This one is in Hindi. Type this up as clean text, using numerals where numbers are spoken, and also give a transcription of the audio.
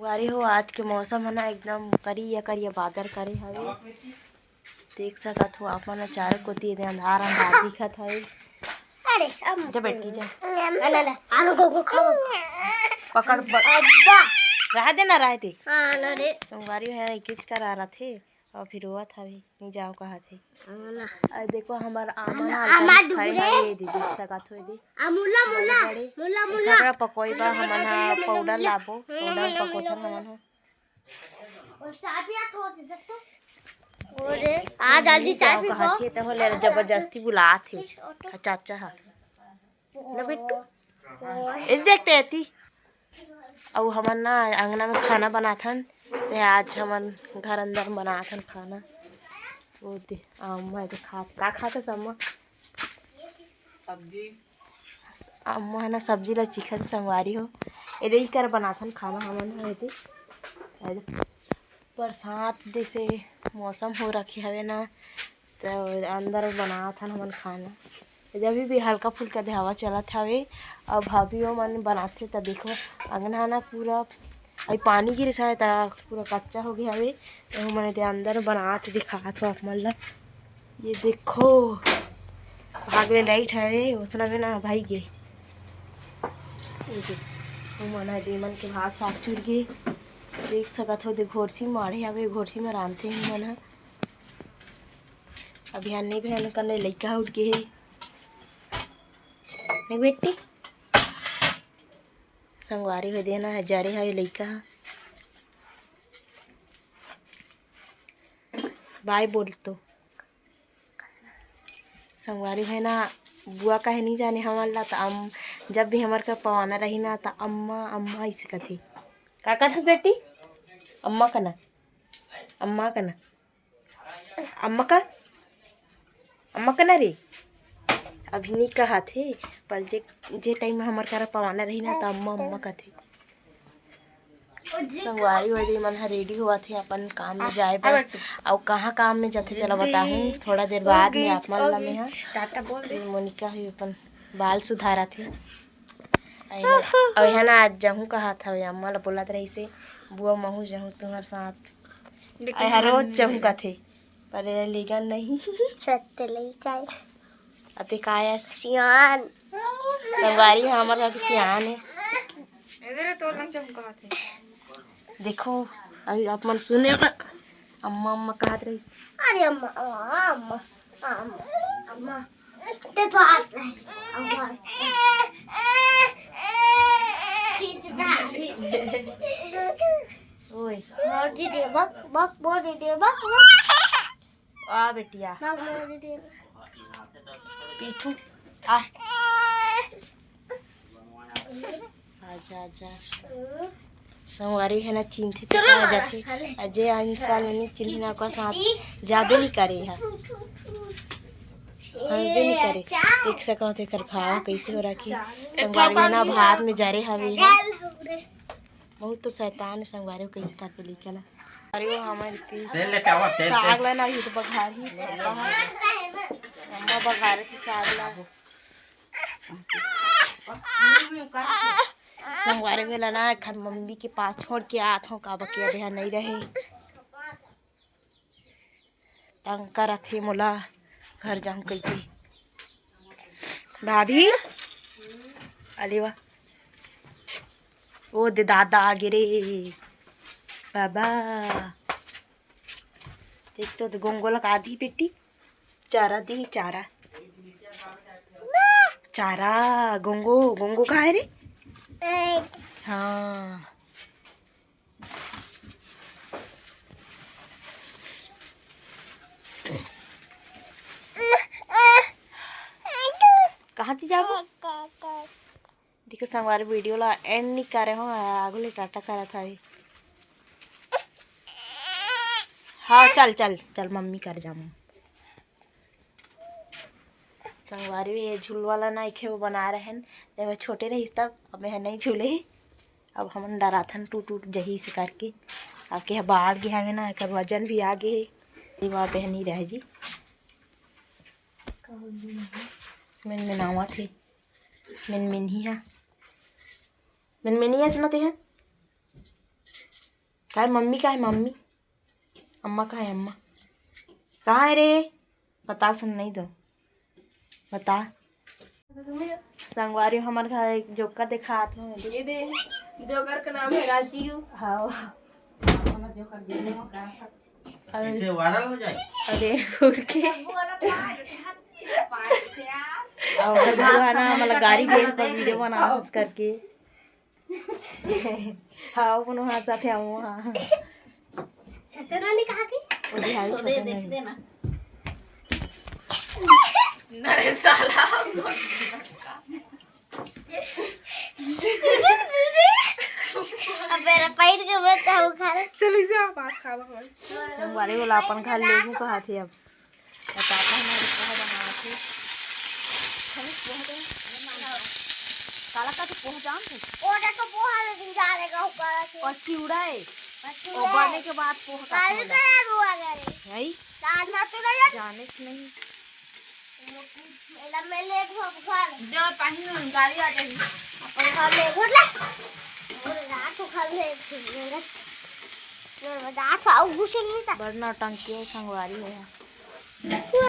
संगवारी हो आज के मौसम है ना एकदम करिया बादल करे हवे। देख सकत हो अपन चारों कोती अंधार अंधार दिखत हवे। अरे जा बेटी जा ना आनो को खाओ पकड़ अब्बा रह देना रह दे। हां ना रे संगवारी है किच करा रहा थे और फिर रोवत हवे नहीं जाओ कहा थे। ना और देखो हमार आमा खड़े हवे दीदी सकत हो दी मुल्ला मुल्ला मुल्ला मुल्ला एकरा पकोइबा हमन हा पाउडर लाबो पाउडर पकोथन हमन हा और चाबिया छोड़ दे तो ओरे आ जल्दी चाय पी कहा थे तो ले जबरदस्ती बुला थे चाचा हा ना बिट्टू इस देखते आती और हमन ना अंगना में खाना बनाथन ते आज हमन घर अंदर बनाथन खाना वो दे अम्मा तो का खाता अम्मा सब्जी अम्मा है ना सब्जी ला चिकन संगवारी हो इधर ही कर बनाथन खाना हमन है बरसात जैसे मौसम हो रखे हवे ना तो अंदर बनाथन हमन खाना जब भी हल्का फुल्का हवा चलत हवे और भाभी मन बनाथे तो देखो अंगना ना पूरा अभी पानी गिर है तो पूरा कच्चा हो गया हवे तो मैंने अंदर बनाते दिखात हो आप मन ला। ये देखो भागले लाइट हवे उसना में ना भाई गे मन मन के भात साग चुर गे देख सकत हो दे घोरसी माढ़े हवे घोरसी में रांधते हैं मन ह अभियान नहीं बहन करने लइका उठ के है बेटी संगवारी हो देना हजारे है लइका बाय बोल तो संगवारी है ना बुआ कहे नहीं जाने हमार ला तो जब भी हमार का पवाना रही ना तो अम्मा अम्मा इसे कथे का कथस बेटी अम्मा का ना अम्मा का ना अम्मा का ना रे अभी नहीं कहा थे पर जे टाइम में हमार करा पवाना रही ना तो अम्मा अम्मा का थे। संगवारी हो दी मन रेडी हुआ थे अपन काम में जाए पर और कहाँ काम में जाते चला बताऊँ थोड़ा देर बाद में आप मन ला में टाटा बोल दे मोनिका हुई अपन बाल सुधारा थे और है ना आज जहूँ कहा था अम्मा ला बोला रही से बुआ महू जहूँ तुम्हारे साथ हर रोज जहूँ का थे पर लेगा नहीं सत्य लइका अते काया सियान संगवारी हमार का सियान है इधर तो लग जम कहा थे देखो अभी आप मन सुने अम्मा अम्मा कहत रही अरे अम्मा अम्मा अम्मा अम्मा ते तो आत है अम्मा ओए मोटी दे बक मोटी दे बक आ बेटिया बक मोटी दे पीठू आ आजा आजा संगवारी है ना चिंतित जाते अजय इंसान नहीं चिन्हना का साथ जाबे नहीं करे है हंसबे नहीं करे देख सको थे कर खावा कैसे हो रखी संगवारी है ना भात में जरे हवे बहुत तो शैतान है संगवारी कैसे कर पे लिखला अरे वो हमारे साग लेना ही तो बघार ही अम्मा बघार की साग ला संगवारी में लाना खन मम्मी के पास छोड़ के आत हूँ का बकिया बिहार नहीं रहे तंग कर रखे मोला घर जाऊँ कहती भाभी अरे वाह ओ दे दादा आगे रे बाबा देख तो गोंगोला का आधी बेटी चारा दी चारा चारा गोंगो गोंगो कहाँ है रे हाँ कहाँ थी जाबो देखो संगवारी वीडियो ला एंड नहीं करे हो आगुले टाटा करा था हाँ चल चल चल मम्मी कर जाऊँ संगवारी ये झूल वाला ना खे वो बना रहे हैं जब छोटे रही तब अब है नहीं झूले अब हम डराथन टूट टूट जही से करके अब के बाढ़ गया है ना कर वजन भी आ गए वहाँ बहनी रह जी मिन मिनावा थे मिन मिन ही है मिन मिन ही है सुनते हैं है मम्मी? का है मम्मी? अम्मा का है? अम्मा कहाँ है रे? बताओ, सुन नहीं दो, बता। संगवारी हमारे घर एक जोकर देखा हाथ में। ये दे, जोकर का नाम है राजीव। हाँ ऐसे वायरल हो जाए। अरे उड़ के और ना मतलब गाड़ी देख पर वीडियो बना करके। हाँ अपन वहाँ जाते हैं वहाँ। सत्यनारायण कहा की तो दे देना। अरे साला अब मेरा पैर के बच्चा उखा रहा। चल इसे आप बात खा बा संगवारी बोला अपन घर ले कहा थे। अब बताता हूँ मैं पोहा बना थे। काला का तो पोहा जान थे ओटा तो पोहा लेकिन जाने का ऊपर से और चिवड़ा है बच्चे और बढ़ने के बाद पोहा का काल का यार वो आ गया रे है दाल ना तो यार जाने से नहीं। मेला में ले घर जो पानी में गाड़ी आ जाएगी। अपन घर ले घर ले और रात को घर ले मेरा रात आउ घुसे नहीं था बड़ना टंकी संगवारी है।